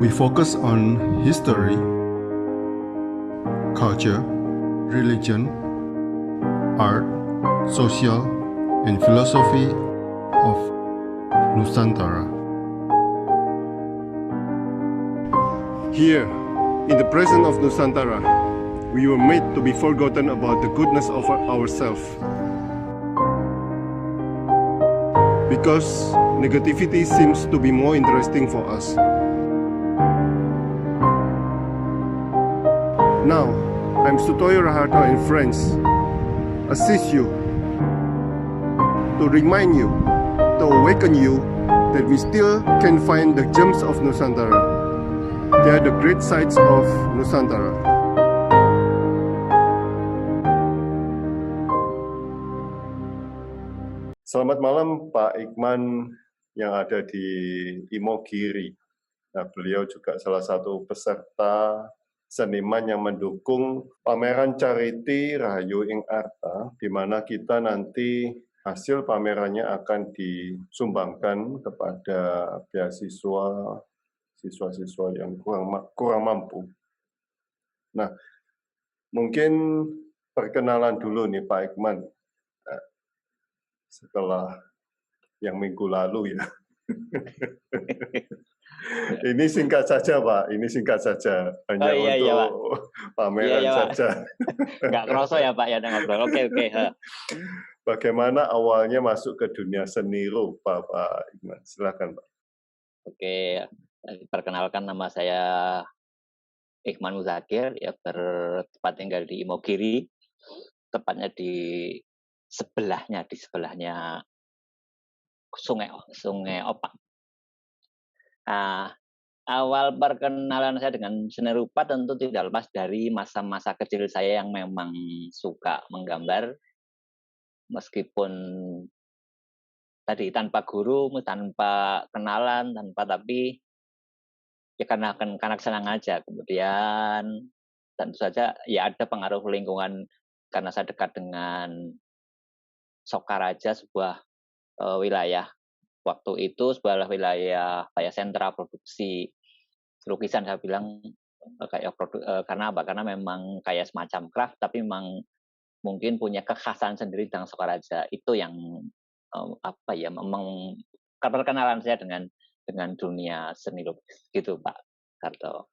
We focus on history, culture, religion, art, social, and philosophy of Nusantara. Here, in the presence of Nusantara, we were made to be forgotten about the goodness of ourselves. Because negativity seems to be more interesting for us. Now, I'm Sutoyo Raharto and friends, assist you, to remind you, to awaken you that we still can find the gems of Nusantara. They are the great sights of Nusantara. Selamat malam Pak Iqman yang ada di Imogiri. Nah, beliau juga salah satu peserta seniman yang mendukung pameran Cariti Rahayu ing Arta, di mana kita nanti hasil pamerannya akan disumbangkan kepada beasiswa siswa-siswa yang kurang mampu. Nah, mungkin perkenalan dulu nih Pak Iqman. Nah, setelah yang minggu lalu ya. Ini singkat saja Pak, ini singkat saja. Hanya untuk pameran saja. Nggak kerasa ya Pak ya ngobrol. Oke. Bagaimana awalnya masuk ke dunia seni rupa Pak Iqman? Silakan Pak. Oke, perkenalkan nama saya Iqman Muzakir, ya bertempat tinggal di Imogiri, tepatnya di sebelahnya Sungai Opak. Nah, awal perkenalan saya dengan seni rupa tentu tidak lepas dari masa-masa kecil saya yang memang suka menggambar, meskipun tadi tanpa guru, tanpa kenalan, tapi ya karena senang aja. Kemudian tentu saja ya ada pengaruh lingkungan karena saya dekat dengan Sokaraja, sebuah wilayah waktu itu sebuah wilayah kayak sentra produksi lukisan. Saya bilang kayak karena apa? Karena memang kayak semacam craft, tapi memang mungkin punya kekhasan sendiri dengan Sokaraja. Itu yang memang perkenalan saya dengan dunia seni lukis gitu Pak Karto.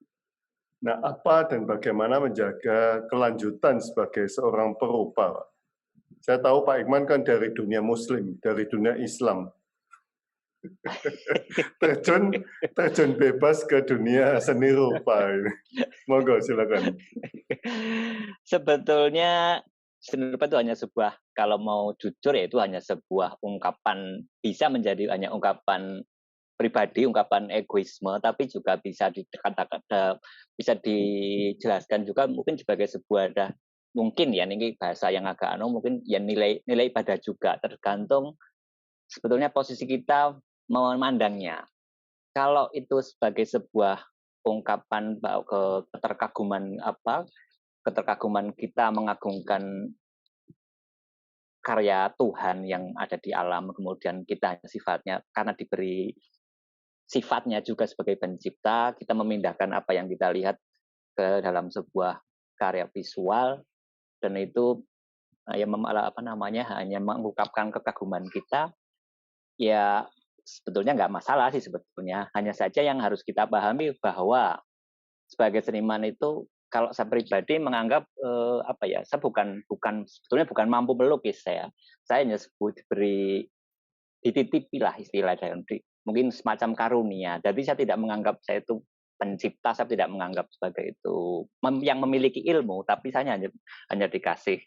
Nah, apa dan bagaimana menjaga kelanjutan sebagai seorang perupa Pak? Saya tahu Pak Iqman kan dari dunia Muslim, dari dunia Islam. terjun bebas ke dunia seni rupa. Monggo silakan. Sebetulnya seni rupa itu hanya sebuah, kalau mau jujur ya itu hanya sebuah ungkapan, bisa menjadi hanya ungkapan pribadi, ungkapan egoisme, tapi juga bisa bisa dijelaskan juga mungkin sebagai sebuah mungkin ya ini bahasa yang agak mungkin ya nilai ibadah juga, tergantung sebetulnya posisi kita memandangnya. Kalau itu sebagai sebuah ungkapan keterkaguman kita mengagungkan karya Tuhan yang ada di alam, kemudian kita sifatnya karena diberi sifatnya juga sebagai pencipta, kita memindahkan apa yang kita lihat ke dalam sebuah karya visual, dan itu hanya mengungkapkan kekaguman kita, ya sebetulnya nggak masalah sih sebetulnya. Hanya saja yang harus kita pahami bahwa sebagai seniman itu, kalau saya pribadi menganggap saya sebetulnya bukan mampu melukis. Saya hanya diberi dititipi lah istilahnya, mungkin semacam karunia. Jadi saya tidak menganggap saya itu pencipta, saya tidak menganggap sebagai itu yang memiliki ilmu, tapi saya hanya dikasih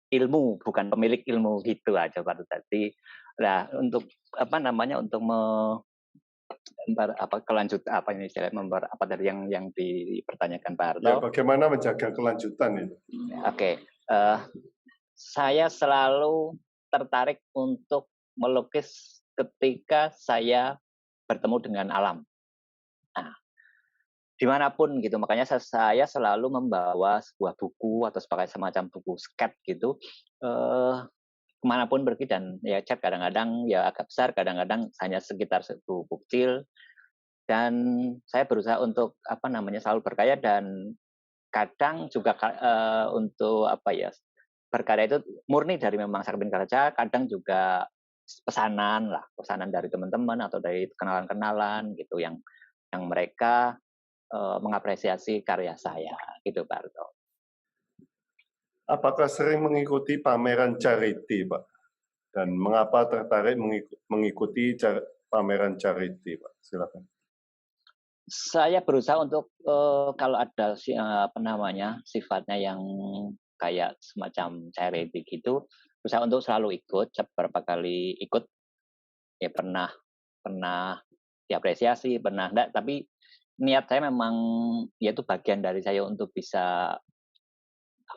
ilmu, bukan pemilik ilmu gitu aja Pak. Tadi nah untuk dari yang dipertanyakan Pak Harto. Ya, bagaimana menjaga kelanjutan itu? Oke. Saya selalu tertarik untuk melukis ketika saya bertemu dengan alam. Nah, dimanapun gitu, makanya saya selalu membawa sebuah buku atau sebagai semacam buku sketch gitu, kemanapun pergi, dan ya cat kadang-kadang ya agak besar, kadang-kadang hanya sekitar buku kecil. dan saya berusaha untuk selalu berkarya, dan kadang juga untuk berkarya itu murni dari memang Sakti Karja, kadang juga pesanan dari teman-teman atau dari kenalan-kenalan gitu yang mereka mengapresiasi karya saya gitu, Pak Arto. Apakah sering mengikuti pameran charity, Pak? Dan mengapa tertarik mengikuti pameran charity, Pak? Silakan. Saya berusaha untuk kalau ada sifatnya yang kayak semacam charity gitu, berusaha untuk selalu ikut. Beberapa kali ikut, ya pernah diapresiasi, pernah enggak, tapi niat saya memang ya itu bagian dari saya untuk bisa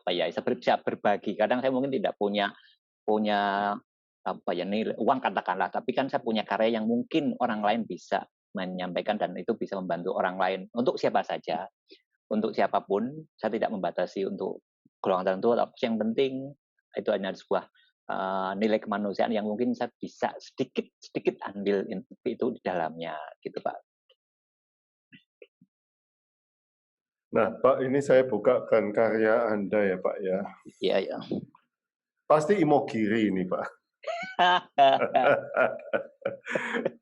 bisa berbagi. Kadang saya mungkin tidak punya nilai uang katakanlah, tapi kan saya punya karya yang mungkin orang lain bisa menyampaikan dan itu bisa membantu orang lain, untuk siapa saja, untuk siapapun. Saya tidak membatasi untuk golongan tertentu, tapi yang penting itu hanya sebuah nilai kemanusiaan yang mungkin saya bisa sedikit andil itu di dalamnya gitu, Pak. Nah, Pak, ini saya bukakan karya Anda ya, Pak ya. Iya, ya. Pasti Imogiri ini, Pak.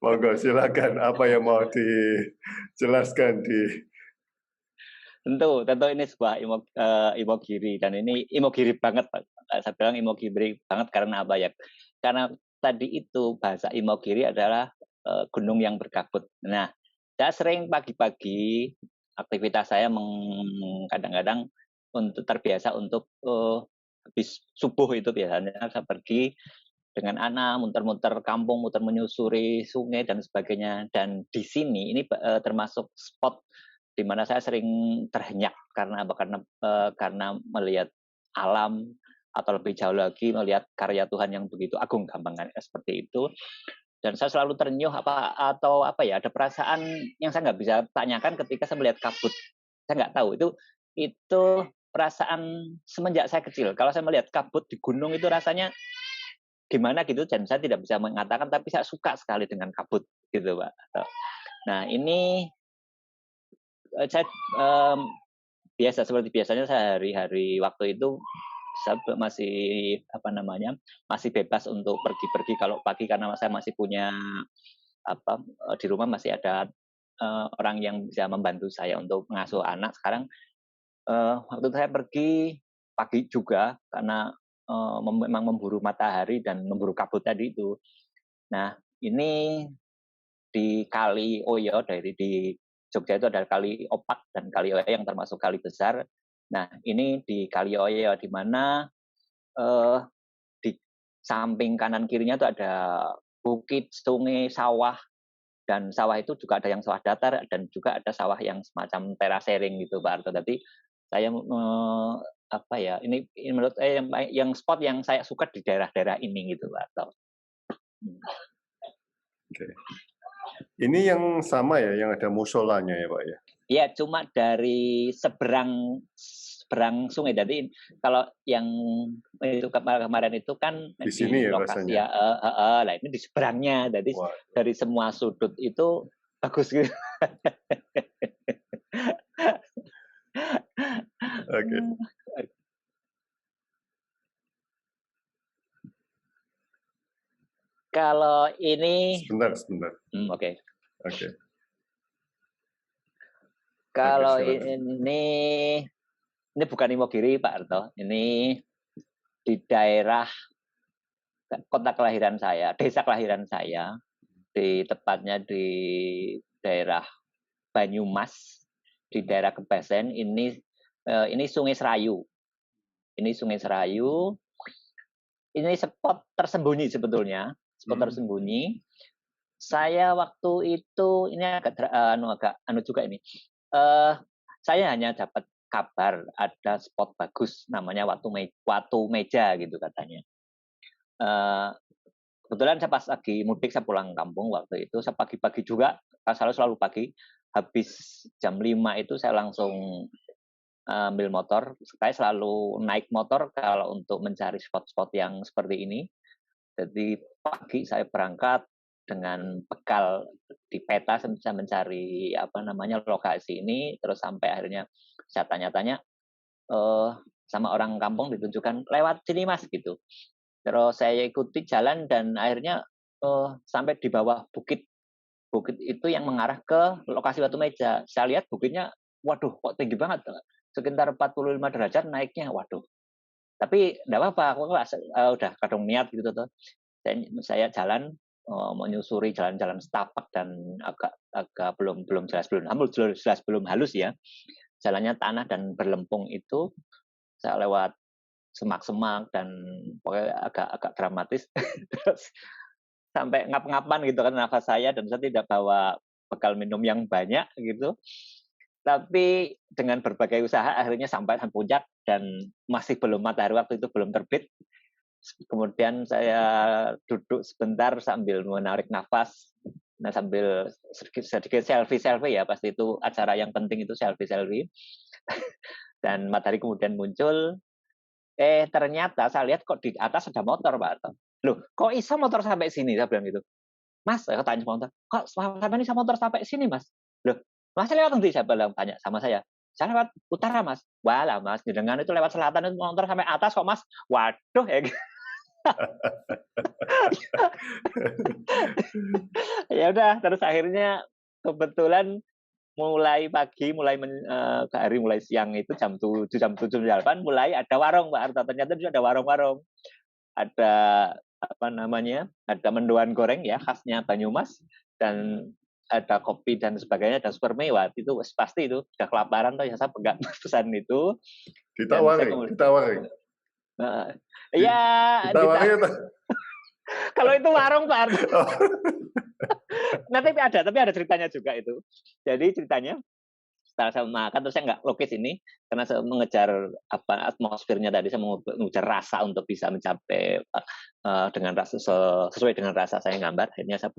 Monggo silakan, apa yang mau dijelaskan di... Tentu ini sebuah Imogiri, dan ini Imogiri banget, Pak. Saya bilang Imogiri banget karena apa ya? Karena tadi itu bahasa Imogiri adalah gunung yang berkabut. Nah, saya sering pagi-pagi aktivitas saya kadang-kadang terbiasa untuk habis subuh itu biasanya saya pergi dengan anak muter-muter kampung, muter menyusuri sungai dan sebagainya. Dan di sini ini termasuk spot di mana saya sering terhenyak karena melihat alam, atau lebih jauh lagi melihat karya Tuhan yang begitu agung, gampangnya seperti itu. Dan saya selalu terenyuh ada perasaan yang saya nggak bisa tanyakan ketika saya melihat kabut. Saya nggak tahu itu perasaan semenjak saya kecil. Kalau saya melihat kabut di gunung itu rasanya gimana gitu, dan saya tidak bisa mengatakan, tapi saya suka sekali dengan kabut gitu, Pak. Nah, ini saya seperti biasanya saya hari-hari waktu itu saya masih masih bebas untuk pergi-pergi kalau pagi, karena saya masih punya di rumah masih ada orang yang bisa membantu saya untuk mengasuh anak. Sekarang waktu saya pergi pagi juga karena memang memburu matahari dan memburu kabut tadi itu. Nah, ini di Kali Oyo, di Jogja itu ada Kali Opak dan Kali Oyo yang termasuk kali besar. Nah, ini di Kali Oyo di mana di samping kanan kirinya itu ada bukit, sungai, sawah, dan sawah itu juga ada yang sawah datar dan juga ada sawah yang semacam terasering gitu, Pak Arto. Jadi saya ini menurut saya yang spot yang saya suka di daerah-daerah ini gitu, Pak Arto. Oke. Ini yang sama ya, yang ada musolanya ya, Pak ya? Iya, cuma dari seberang sungai. Jadi kalau yang itu kemarin itu kan di sini ya lokasi rasanya. Nah ini di seberangnya. Jadi dari semua sudut itu bagus gitu. Oke. Kalau ini sebentar. Oke. Oke. Kalau ini bukan Imogiri, Pak Arto. Ini di daerah kota kelahiran saya, desa kelahiran saya, tepatnya di daerah Banyumas, di daerah Kebasen. Ini Sungai Serayu. Ini Sungai Serayu. Ini spot tersembunyi sebetulnya, tersembunyi. Saya waktu itu ini agak juga ini. Saya hanya dapat kabar ada spot bagus namanya Watu Meja gitu katanya. Kebetulan saya pas lagi mudik, saya pulang kampung waktu itu, saya pagi-pagi juga, selalu pagi, habis jam 5 itu saya langsung ambil motor. Saya selalu naik motor kalau untuk mencari spot-spot yang seperti ini. Jadi pagi saya berangkat, dengan bekal di peta saya bisa mencari lokasi ini, terus sampai akhirnya saya tanya-tanya sama orang kampung ditunjukkan lewat sini mas gitu. Terus saya ikuti jalan dan akhirnya sampai di bawah bukit. Bukit itu yang mengarah ke lokasi Batu Meja. Saya lihat bukitnya, waduh kok tinggi banget, sekitar 45 derajat naiknya, waduh. Tapi enggak apa-apa, aku udah kadung niat gitu tuh. Saya jalan menyusuri jalan-jalan setapak dan agak belum jelas belum halus ya. Jalannya tanah dan berlempung itu saya lewat semak-semak dan pokoknya agak dramatis. Terus sampai ngap-ngapan gitu kan nafas saya dan saya tidak bawa bekal minum yang banyak gitu. Tapi dengan berbagai usaha akhirnya sampai puncak dan masih belum matahari waktu itu belum terbit. Kemudian saya duduk sebentar sambil menarik nafas, nah sambil sedikit selfie ya, pasti itu acara yang penting itu selfie. Dan matahari kemudian muncul, ternyata saya lihat kok di atas ada motor Pak Arto. Loh, kok bisa motor sampai sini? Saya bilang gitu. Mas, saya tanya motor, kok sampai ini motor sampai sini Mas? Loh, Mas lewat nanti? Saya bilang, tanya sama saya lewat utara Mas. Wah lah Mas, dengan itu lewat selatan itu motor sampai atas kok Mas. Waduh ya. Ya udah, terus akhirnya kebetulan mulai pagi, hari mulai siang itu jam 7, jam 8 mulai ada warung Pak Arto. Ternyata itu ada warung-warung. Ada ada mendoan goreng ya khasnya Banyumas dan ada kopi dan sebagainya dan super mewah. Itu pasti itu sudah kelaparan tuh ya saya pegang pesan itu. Ditawari. Ya, ditawari. Kalau itu warung Pak Arto. Nah, tapi ada ceritanya juga itu. Jadi ceritanya setelah saya makan terus saya nggak lukis ini karena saya mengejar atmosfernya tadi, saya mengejar rasa untuk bisa mencapai dengan rasa sesuai dengan rasa saya gambar. Akhirnya saya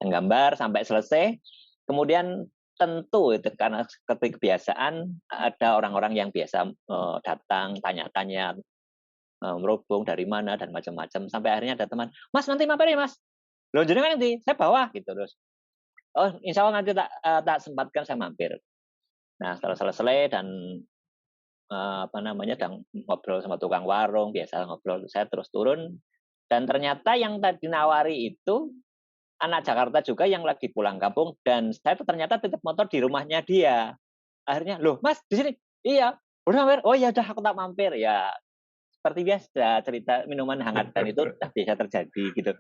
gambar sampai selesai. Kemudian tentu itu karena seperti kebiasaan ada orang-orang yang biasa datang tanya-tanya merubung dari mana dan macam-macam sampai akhirnya ada teman, Mas nanti mampir ya Mas. Loh jenengan nanti saya bawa gitu terus. Oh insya Allah nanti tak sempatkan saya mampir. Nah setelah selesai dan dan ngobrol sama tukang warung, biasa ngobrol, saya terus turun dan ternyata yang tadi nawari itu anak Jakarta juga yang lagi pulang kampung dan saya ternyata titip motor di rumahnya dia. Akhirnya, loh Mas di sini? Iya. Udah mampir? Oh ya udah aku tak mampir ya. Seperti biasa cerita minuman hangat dan itu bisa terjadi gitu.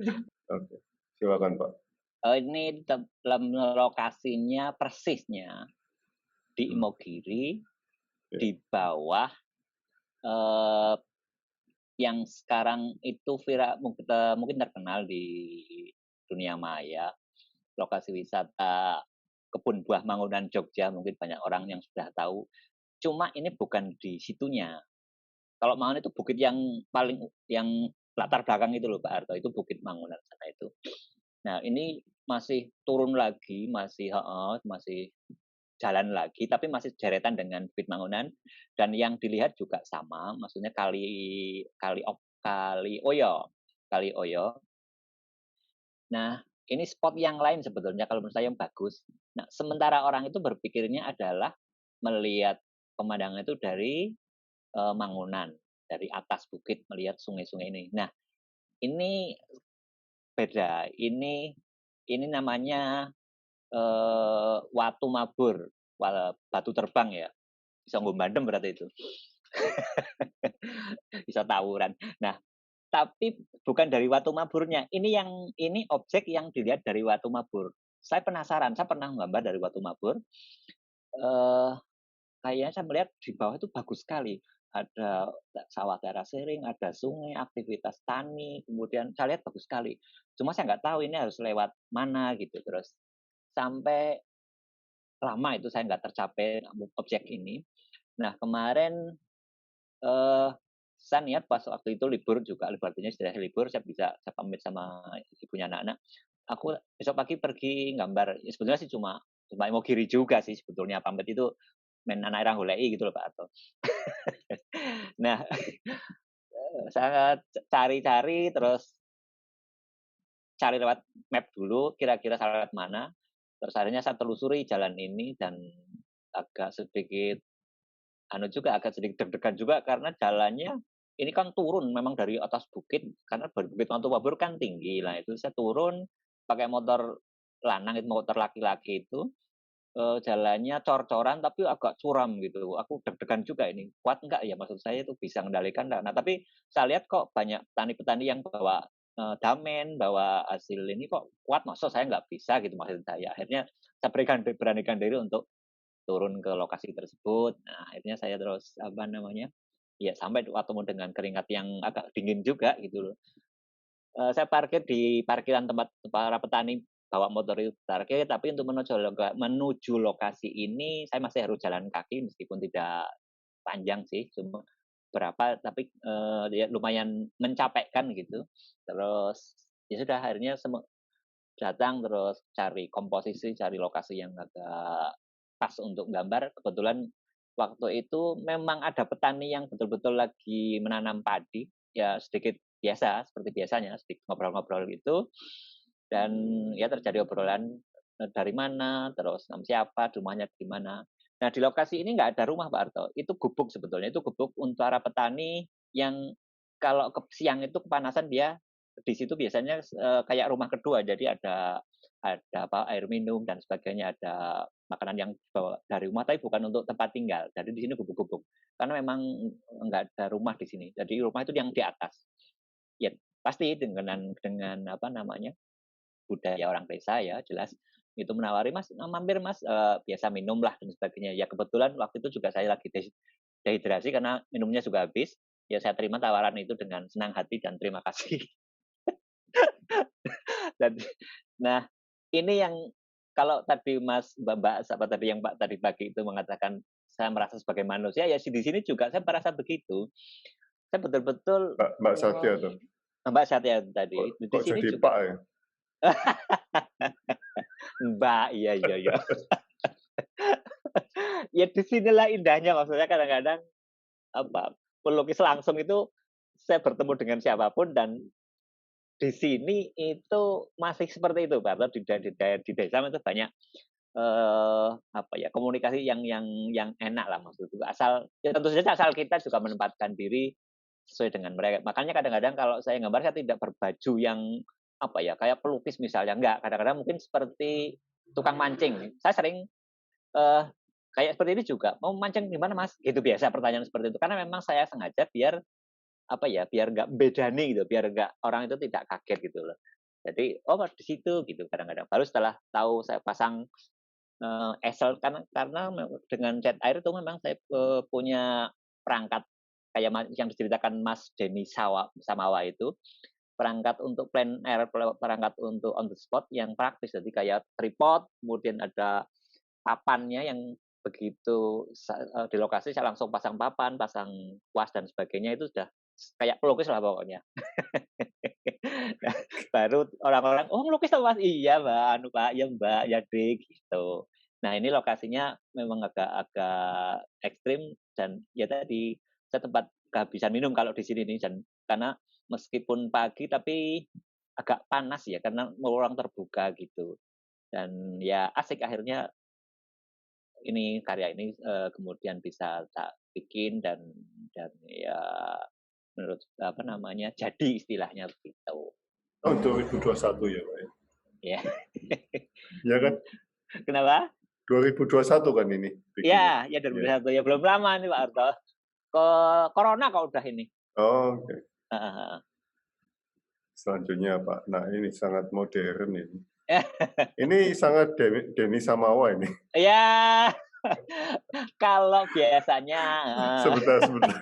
Oke, silakan Pak. Ini dalam lokasinya persisnya di Imogiri, di bawah yang sekarang itu mungkin terkenal di dunia maya, lokasi wisata kebun buah Mangunan Jogja, mungkin banyak orang yang sudah tahu. Cuma ini bukan di situnya. Kalau Mangun itu bukit yang latar belakang itu loh Pak Arto, itu Bukit Mangunan sana itu. Nah ini masih turun lagi, masih jalan lagi, tapi masih deretan dengan Bukit Mangunan dan yang dilihat juga sama, maksudnya Kali Oyo. Nah ini spot yang lain sebetulnya kalau menurut saya yang bagus. Nah sementara orang itu berpikirnya adalah melihat pemandangan itu dari Mangunan, dari atas bukit melihat sungai-sungai ini. Nah, ini beda. Ini namanya Watu Mabur, batu terbang ya. Bisa ngombandem berarti itu. Bisa tawuran. Nah, tapi bukan dari Watu Maburnya. Ini objek yang dilihat dari Watu Mabur. Saya penasaran, saya pernah menggambar dari Watu Mabur. Kayaknya saya melihat di bawah itu bagus sekali. Ada sawah terasering, ada sungai, aktivitas tani, kemudian saya lihat bagus sekali. Cuma saya nggak tahu ini harus lewat mana gitu. Terus sampai lama itu saya nggak tercapai objek ini. Nah kemarin saya niat pas waktu itu libur juga, artinya sudah libur, saya pamit sama ibunya anak-anak. Aku besok pagi pergi gambar. Ya, sebetulnya sih cuma mau kiri juga sih sebetulnya pamit itu main anak orang golei gitu loh Pak Arto. Nah, saya cari-cari terus cari lewat map dulu, kira-kira saya lewat mana. Terus akhirnya saya telusuri jalan ini dan agak sedikit agak sedikit deg-degan juga karena jalannya ini kan turun memang dari atas bukit, karena Bukit Mantu Wabur kan tinggi. Nah, itu saya turun pakai motor lanang, itu motor laki-laki itu, jalannya cor-coran tapi agak curam gitu. Aku deg-degan juga ini, kuat enggak ya, maksud saya itu bisa mengendalikan enggak. Nah, tapi saya lihat kok banyak petani-petani yang bawa, damen, bawa hasil ini kok kuat, masa saya nggak bisa gitu maksud saya. Akhirnya saya beranikan diri untuk turun ke lokasi tersebut. Nah, akhirnya saya terus, ya sampai ketemu dengan keringat yang agak dingin juga gitu loh. Saya parkir di parkiran tempat para petani bawa motor itu parkir, tapi untuk menuju lokasi ini saya masih harus jalan kaki meskipun tidak panjang sih, cuma berapa tapi, ya lumayan mencapekkan gitu. Terus ya sudah akhirnya datang terus cari komposisi, cari lokasi yang agak pas untuk gambar. Kebetulan waktu itu memang ada petani yang betul-betul lagi menanam padi, ya sedikit biasa, seperti biasanya, sedikit ngobrol-ngobrol gitu. Dan ya terjadi obrolan, dari mana, terus nama siapa, rumahnya di mana. Nah, di lokasi ini nggak ada rumah Pak Arto, itu gubuk sebetulnya, itu gubuk untuk para petani yang kalau siang itu kepanasan dia di situ biasanya, kayak rumah kedua. Jadi ada apa, air minum dan sebagainya, ada makanan yang dibawa dari rumah, tapi bukan untuk tempat tinggal. Jadi di sini gubuk-gubuk. Karena memang nggak ada rumah di sini. Jadi rumah itu yang di atas. Ya pasti dengan apa namanya, budaya orang desa ya jelas, itu menawari, "Mas, mampir Mas, biasa minum lah," dan sebagainya. Ya kebetulan waktu itu juga saya lagi dehidrasi karena minumnya juga habis. Ya saya terima tawaran itu dengan senang hati dan terima kasih. Dan nah, ini yang kalau tadi Mbak, apa tadi yang Mbak tadi pagi itu mengatakan saya merasa sebagai manusia, ya di sini juga saya merasa begitu. Saya betul-betul, Mbak Satya tuh. Mbak Satya Kok, tadi, di kok sini jadi juga Pak ya? Mbak, iya iya iya. Ya di sinilah indahnya, maksudnya kadang-kadang apa, pelukis langsung itu saya bertemu dengan siapapun dan di sini itu masih seperti itu, Pak. Di desa itu banyak, apa ya, komunikasi yang enak lah maksudku. Asal ya tentu saja asal kita juga menempatkan diri sesuai dengan mereka. Makanya kadang-kadang kalau saya gambar, saya tidak berbaju yang, apa ya, kayak pelukis misalnya, enggak. Kadang-kadang mungkin seperti tukang mancing. Saya sering, eee, kayak seperti ini juga, "Mau mancing di mana, Mas?" Gitu biasa pertanyaan seperti itu. Karena memang saya sengaja biar apa ya, biar nggak bedani gitu, biar nggak orang itu tidak kaget gitu loh. Jadi, "Oh di situ," gitu kadang-kadang. Baru setelah tahu saya pasang, easel karena dengan cat air itu memang saya, punya perangkat kayak yang diceritakan Mas Denny Samawa itu, perangkat untuk plein air, perangkat untuk on the spot yang praktis. Jadi kayak tripod, kemudian ada papannya yang begitu di lokasi saya langsung pasang papan, pasang kuas dan sebagainya itu sudah kayak pelukis lah pokoknya. Nah, baru orang-orang, "Oh melukis toh Mas?" "Iya Mbak, anu Pak, iya Mbak, ya Dik," gitu. Nah ini lokasinya memang agak ekstrim dan ya tadi, saya tempat kehabisan minum kalau di sini nih dan karena meskipun pagi tapi agak panas ya karena ruang terbuka gitu. Dan ya asik akhirnya ini karya ini, kemudian bisa tak bikin dan ya menurut apa namanya, jadi istilahnya begitu. Tahun 2021 ya, Pak ya? Ya. Iya kan? Kenapa? 2021 kan ini bikinnya? Ya, ya Iya. 2021 ya belum lama nih Pak Arto. Corona kok udah ini. Oh, oke. Heeh heeh. Selanjutnya Pak. Nah ini sangat modern ini. Ini sangat Denny Samawa ini. Ya, kalau biasanya Sebentar, sebentar.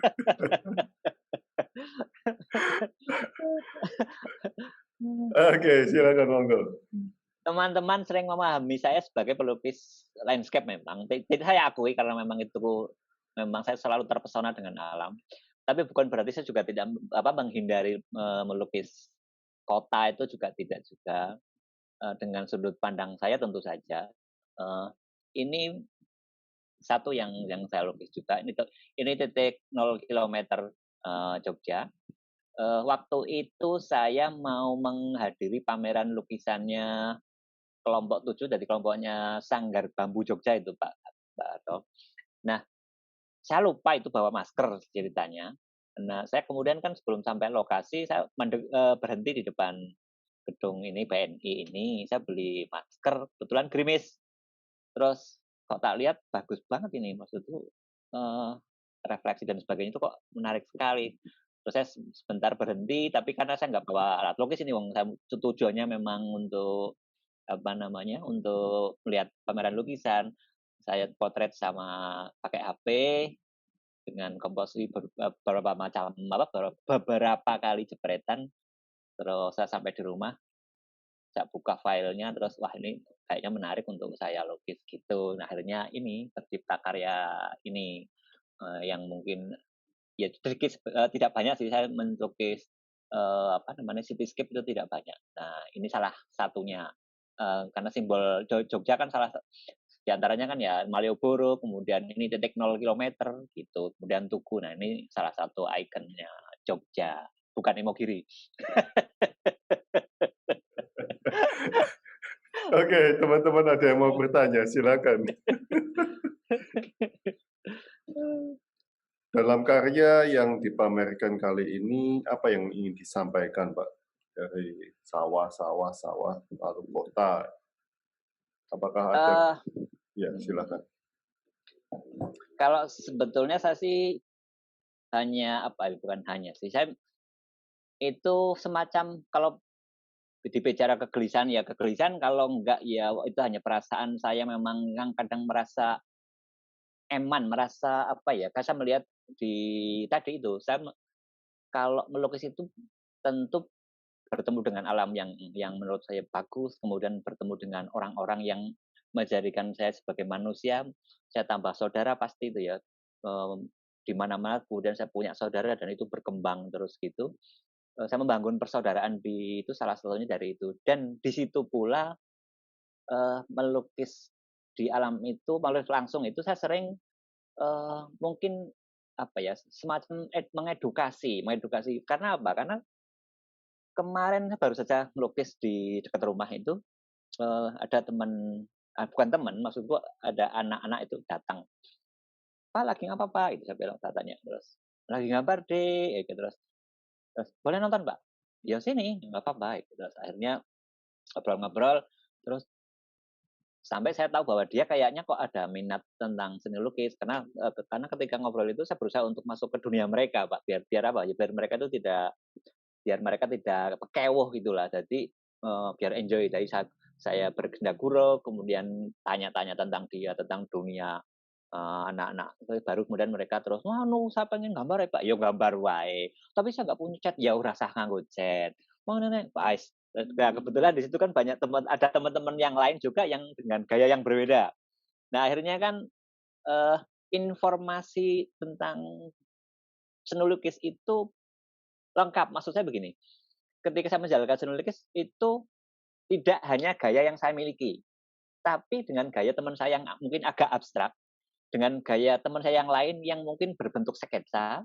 Oke, silakan monggo. teman-teman sering memahami saya sebagai pelukis landscape memang. Tidak saya akui karena memang itu memang saya selalu terpesona dengan alam. Tapi bukan berarti saya juga tidak menghindari melukis kota itu juga tidak juga dengan sudut pandang saya tentu saja. Ini satu yang saya lukis juga ini titik 0 kilometer Jogja. waktu itu saya mau menghadiri pameran lukisannya kelompok 7 dari kelompoknya Sanggar Bambu Jogja itu Mbak Ato. Nah, saya lupa itu bawa masker ceritanya. Nah, saya kemudian kan sebelum sampai lokasi saya berhenti di depan gedung ini BNI ini, saya beli masker, kebetulan gerimis. Terus kok tak lihat bagus banget ini, maksudku refleksi dan sebagainya itu kok menarik sekali. Terus saya sebentar berhenti, tapi karena saya nggak bawa alat lukis ini, wong saya tujuannya memang untuk apa namanya, untuk melihat pameran lukisan. Saya potret sama pakai HP dengan komposisi beberapa macam beberapa kali jepretan. Terus saya sampai di rumah, saya buka filenya, terus wah ini kayaknya menarik untuk saya lukis gitu. Nah akhirnya ini tercipta karya ini yang mungkin ya sedikit tidak banyak sih saya melukis apa namanya cityscape itu tidak banyak. Nah ini salah satunya karena simbol Jogja kan salah di antaranya kan ya Malioboro, kemudian ini titik 0 kilometer gitu, kemudian Tugu. Nah ini salah satu ikonnya Jogja, bukan Imogiri. Oke, teman-teman ada yang mau bertanya, silakan. Dalam karya yang dipamerkan kali ini, apa yang ingin disampaikan, Pak? Dari sawah, lalu kota. Apakah ada? Ya, silakan. Kalau sebetulnya saya sih bukan hanya sih, saya itu semacam kalau dibicara kegelisahan ya kegelisahan, kalau enggak ya itu hanya perasaan saya memang yang kadang merasa eman, merasa apa ya, saya melihat di tadi itu, kalau melukis itu tentu bertemu dengan alam yang menurut saya bagus, kemudian bertemu dengan orang-orang yang menjadikan saya sebagai manusia, saya tambah saudara pasti itu ya, di mana-mana kemudian saya punya saudara dan itu berkembang terus gitu. Saya membangun persaudaraan itu salah satunya dari itu. Dan di situ pula melukis di alam itu, melukis langsung itu saya sering mungkin apa ya semacam mengedukasi. Karena apa? Karena kemarin baru saja melukis di dekat rumah itu ada teman, bukan teman, maksudku ada anak-anak itu datang. Pak lagi ngapa Pak? Itu saya tanya terus. Lagi gambar deh, gitu terus. Boleh nonton Pak? Ya sini, nggak apa-apa. Terus akhirnya ngobrol-ngobrol, terus sampai saya tahu bahwa dia kayaknya kok ada minat tentang seni lukis karena ketika ngobrol itu saya berusaha untuk masuk ke dunia mereka Pak biar apa ya biar mereka tidak kewuh gitulah jadi biar enjoy dari saat saya bergendak gurau kemudian tanya-tanya tentang dia tentang dunia anak-anak baru kemudian mereka terus wah saya pengen gambar ya Pak yo gambar wae tapi saya nggak punya cat ya ora usah nganggo cat mau nenek Pak nah, kebetulan di situ kan ada teman-teman yang lain juga yang dengan gaya yang berbeda. Nah, akhirnya kan informasi tentang seni lukis itu lengkap. Maksud saya begini, ketika saya menjalankan seni lukis itu tidak hanya gaya yang saya miliki, tapi dengan gaya teman saya yang mungkin agak abstrak, dengan gaya teman saya yang lain yang mungkin berbentuk sketsa,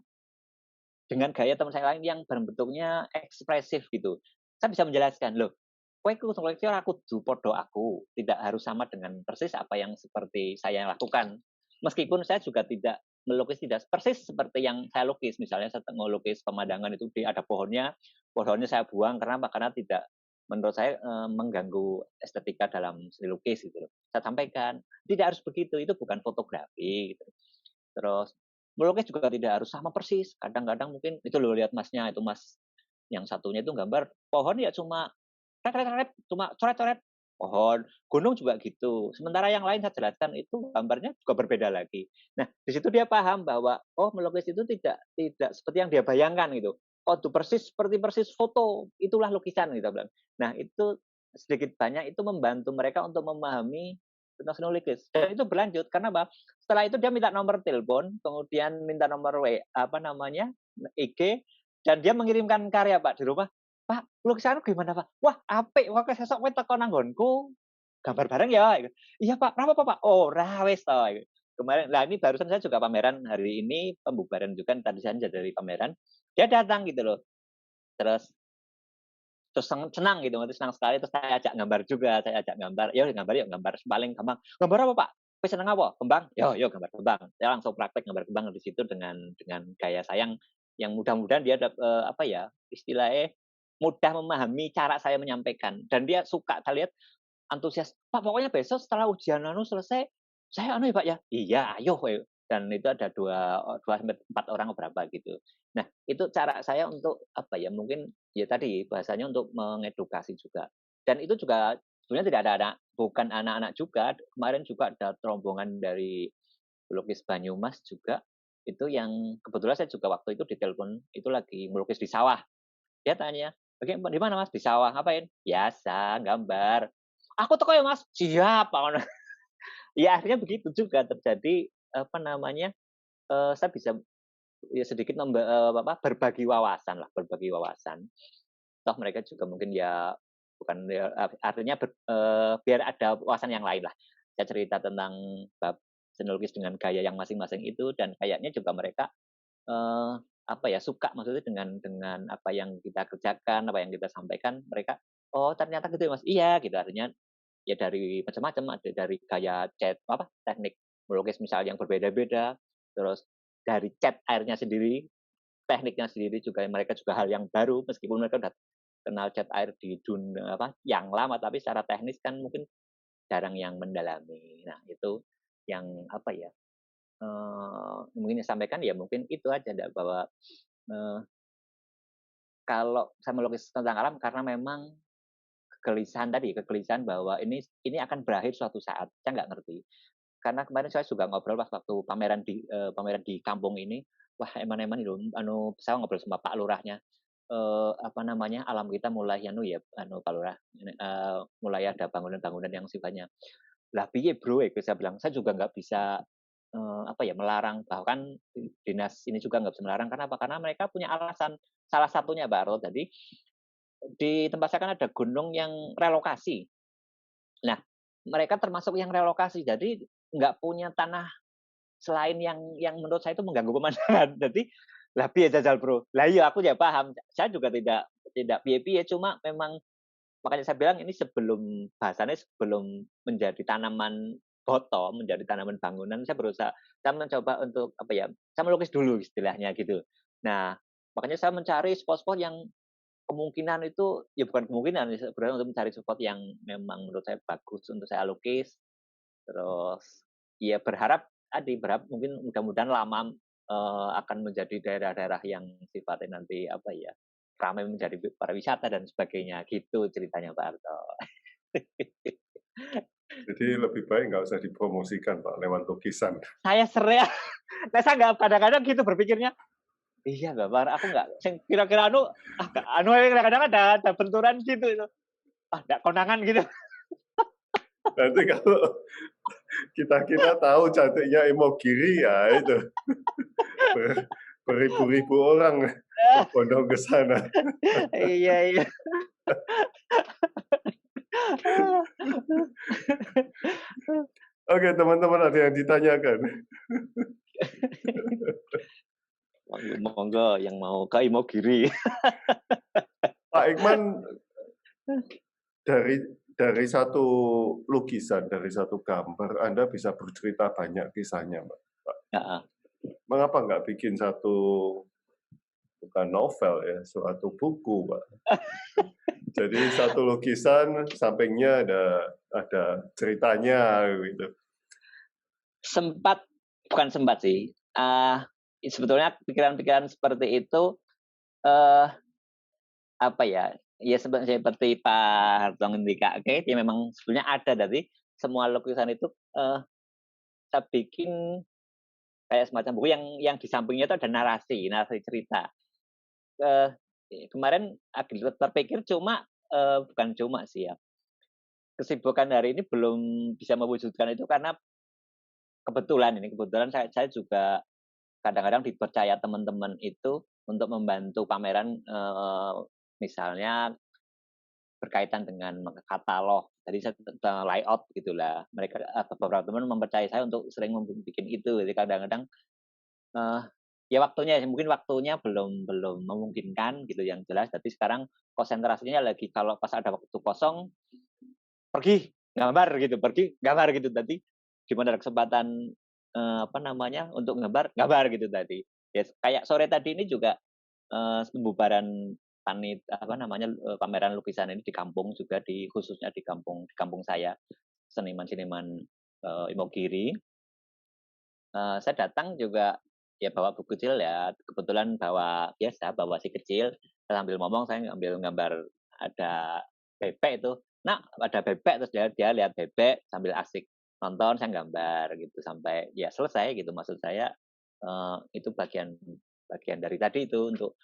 dengan gaya teman saya lain yang berbentuknya ekspresif gitu. Saya bisa menjelaskan, loh, kowe kudu koleksi ora kudu padha aku, tidak harus sama dengan persis apa yang seperti saya lakukan. Meskipun saya juga tidak melukis tidak persis seperti yang saya lukis. Misalnya saya ngelukis pemandangan itu ada pohonnya, pohonnya saya buang karena apa? Karena tidak menurut saya mengganggu estetika dalam seni lukis gitu loh. Saya sampaikan, tidak harus begitu, itu bukan fotografi gitu. Terus melukis juga tidak harus sama persis. Kadang-kadang mungkin itu lo lihat masnya itu mas yang satunya itu gambar pohon ya cuma cuma coret-coret pohon, gunung juga gitu. Sementara yang lain saya jelaskan itu gambarnya juga berbeda lagi. Nah, di situ dia paham bahwa oh melukis itu tidak seperti yang dia bayangkan gitu. Oh, itu persis foto, itulah lukisan gitu bilang. Nah, itu sedikit banyak itu membantu mereka untuk memahami tentang seni lukis. Dan itu berlanjut karena apa? Setelah itu dia minta nomor telepon, kemudian minta nomor IG dan dia mengirimkan karya Pak di rumah. Pak, lukisanku gimana Pak? Wah, apik, wah sesok kowe teko nang nggonku. Gambar bareng ya. Iya Pak, kenapa Pak? Oh, wis to. Kemarin, nah ini barusan saya juga pameran hari ini pembubaran juga tadi saya dari pameran. Dia datang gitu loh. terus senang gitu, nanti senang sekali, terus saya ajak gambar juga, saya ajak gambar, "Yo gambar yuk, gambar paling gampang." "Gambar apa, Pak?" "Kowe seneng apa? Kembang?" "Yo yo gambar kembang." Saya langsung praktek gambar kembang di situ dengan gaya saya yang mudah-mudahan dia apa ya, istilahnya mudah memahami cara saya menyampaikan dan dia suka, saya lihat antusias, "Pak, pokoknya besok setelah ujian anu selesai, saya anu ya, Pak, ya." "Iya, ayo." Dan itu ada 2 sampai 4 orang berapa gitu. Nah, itu cara saya untuk apa ya, mungkin ya tadi bahasanya untuk mengedukasi juga. Dan itu juga sebenarnya tidak ada anak, bukan anak-anak juga. Kemarin juga ada rombongan dari pelukis Banyumas juga, itu yang kebetulan saya juga waktu itu ditelepon, itu lagi melukis di sawah. Dia tanya, "Oke, di mana Mas?" "Di sawah." "Ngapain?" "Biasa, gambar." "Aku teko ya Mas." "Siap." Ya akhirnya begitu juga terjadi, apa namanya, saya bisa ya sedikit berbagi wawasan lah, berbagi wawasan. Toh mereka juga mungkin ya bukan ya artinya biar ada wawasan yang lain lah. Saya cerita tentang seni lukis dengan gaya yang masing-masing itu dan kayaknya juga mereka, apa ya, suka maksudnya dengan apa yang kita kerjakan, apa yang kita sampaikan, mereka, "Oh ternyata gitu ya Mas?" "Iya," gitu. Artinya ya dari macam-macam, ada dari gaya teknik melukis misal yang berbeda-beda, terus dari cat airnya sendiri, tekniknya sendiri juga mereka juga hal yang baru meskipun mereka udah kenal cat air di yang lama, tapi secara teknis kan mungkin jarang yang mendalami. Nah itu yang apa ya, mungkin disampaikan ya mungkin itu aja bahwa, eee, kalau saya melukis tentang alam karena memang kegelisahan bahwa ini akan berakhir suatu saat, saya nggak ngerti. Karena kemarin saya juga ngobrol pas waktu pameran di kampung ini, wah eman-eman itu saya ngobrol sama Pak Lurahnya, apa namanya, alam kita mulai ya Pak Lurah, mulai ada bangunan-bangunan yang sifatnya, "Lah piye Bro," itu saya bilang, "saya juga nggak bisa, apa ya, melarang, bahkan dinas ini juga nggak bisa melarang." Karena apa? Karena mereka punya alasan, salah satunya Pak Ro, jadi di tempat saya kan ada gunung yang relokasi. Nah, mereka termasuk yang relokasi, jadi nggak punya tanah selain yang menurut saya itu mengganggu pemandangan. Jadi, "Lah piye jajal Bro?" Lah iya aku ya paham, saya juga tidak tidak piye-piye, cuma memang makanya saya bilang ini sebelum menjadi tanaman foto, menjadi tanaman bangunan, saya mencoba untuk apa ya, saya melukis dulu istilahnya gitu. Nah, makanya saya mencari spot-spot yang kemungkinan itu ya bukan kemungkinan ya, sebenarnya untuk mencari spot yang memang menurut saya bagus untuk saya lukis, terus ya berharap mungkin mudah-mudahan lama, akan menjadi daerah-daerah yang sifatnya nanti apa ya, ramai menjadi pariwisata dan sebagainya, gitu ceritanya Pak Arto. Jadi lebih baik nggak usah dipromosikan Pak lewat lukisan. Saya saya nggak kadang-kadang gitu berpikirnya, "Iya nggak Pak, aku nggak sing kira-kira kadang-kadang ada benturan gitu itu, ah nggak konangan gitu." Nanti kalau kita tahu cantiknya Imogiri ya itu beribu-ribu orang berbondong ke sana. Iya iya. Oke teman-teman ada yang ditanyakan. Monggo yang mau ke Imogiri. Pak Ikman dari satu lukisan, dari satu gambar, Anda bisa bercerita banyak kisahnya, Pak. Heeh. Mengapa nggak bikin satu, bukan novel ya, suatu buku, Pak? Jadi satu lukisan, sampingnya ada ceritanya, gitu. Bukan sempat sih, sebetulnya pikiran-pikiran seperti itu, eh apa ya, ya seperti Pak Harto ngendikake, ya memang sebenarnya ada dari semua lukisan itu, saya bikin kayak semacam buku yang di sampingnya itu ada narasi cerita. Eee, Kemarin agak terpikir cuma, bukan cuma sih ya, kesibukan hari ini belum bisa mewujudkan itu karena kebetulan saya juga kadang-kadang dipercaya teman-teman itu untuk membantu pameran, misalnya berkaitan dengan katalog. Jadi saya layout gitulah. Mereka beberapa teman mempercayai saya untuk sering bikin itu. Jadi kadang-kadang, ya mungkin waktunya belum belum memungkinkan gitu yang jelas. Jadi sekarang konsentrasinya lagi kalau pas ada waktu kosong pergi gambar gitu tadi. Gimana ada kesempatan apa namanya untuk gambar gitu tadi. Ya kayak sore tadi ini juga pembubaran pameran lukisan ini di kampung juga khususnya di kampung saya seniman-seniman Imogiri. Saya datang juga ya bawa buku kecil ya, kebetulan bawa si kecil, saya sambil ngomong saya ambil gambar ada bebek itu, "Nak, ada bebek," terus dia lihat bebek sambil asik nonton, saya gambar gitu sampai ya selesai gitu. Maksud saya, itu bagian bagian dari tadi itu untuk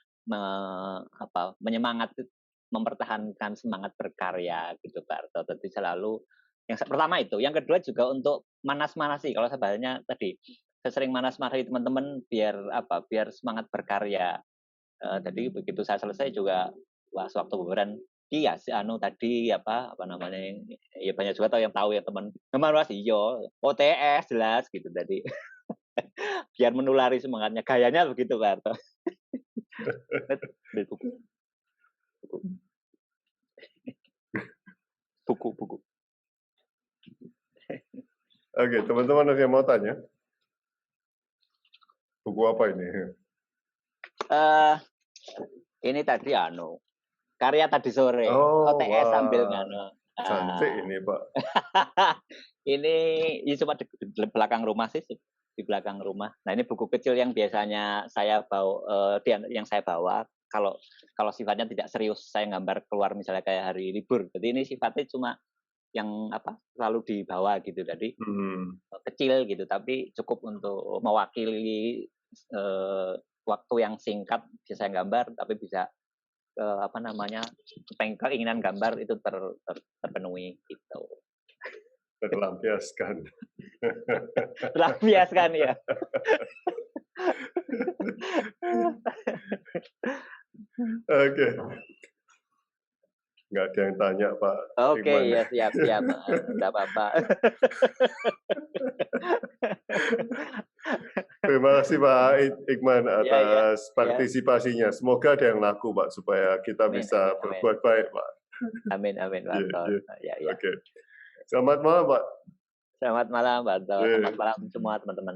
menyemangati mempertahankan semangat berkarya gitu, Pak Arto. Jadi selalu pertama itu, yang kedua juga untuk manas-manasi, kalau saya bahasanya tadi, saya sering manas-manasi teman-teman biar semangat berkarya. Jadi begitu saya selesai juga waktu pembubaran, iya si anu tadi apa namanya, ya banyak juga yang tahu ya teman, "Gimana Mas?" "Iya, OTS jelas," gitu tadi. Biar menulari semangatnya, gayanya begitu Pak Harto. Ambil buku, buku. Oke, teman-teman ada yang mau tanya? Buku apa ini? Ini tadi karya tadi sore, Oh, OTS sambil wah. nganu. Cantik ini, Pak. Ini cuma di belakang rumah sih, di belakang rumah. Nah, ini buku kecil yang biasanya saya bawa, yang saya bawa kalau sifatnya tidak serius, saya gambar keluar misalnya kayak hari libur. Jadi ini sifatnya cuma yang selalu dibawa gitu. Jadi kecil gitu, tapi cukup untuk mewakili waktu yang singkat bisa saya gambar, tapi bisa keinginan gambar itu terpenuhi gitu. Terlampiaskan. Terlampiaskan ya. Oke. Nggak ada yang tanya, Pak Oke, Iqman. ya siap. Enggak apa-apa. Terima kasih Pak Iqman Ya. atas partisipasinya. Semoga ada yang laku, Pak, supaya kita Amin, bisa amin. berbuat baik, Pak. Amin, Pak Harto. Ya. Oke. Selamat malam, Pak. Selamat malam, Pak Harto. Selamat malam semua teman-teman.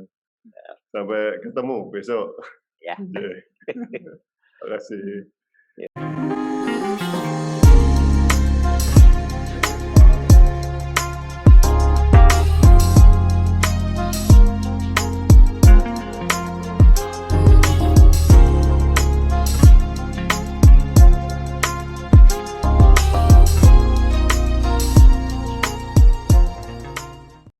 Sampai ketemu besok. Ya. Terima kasih.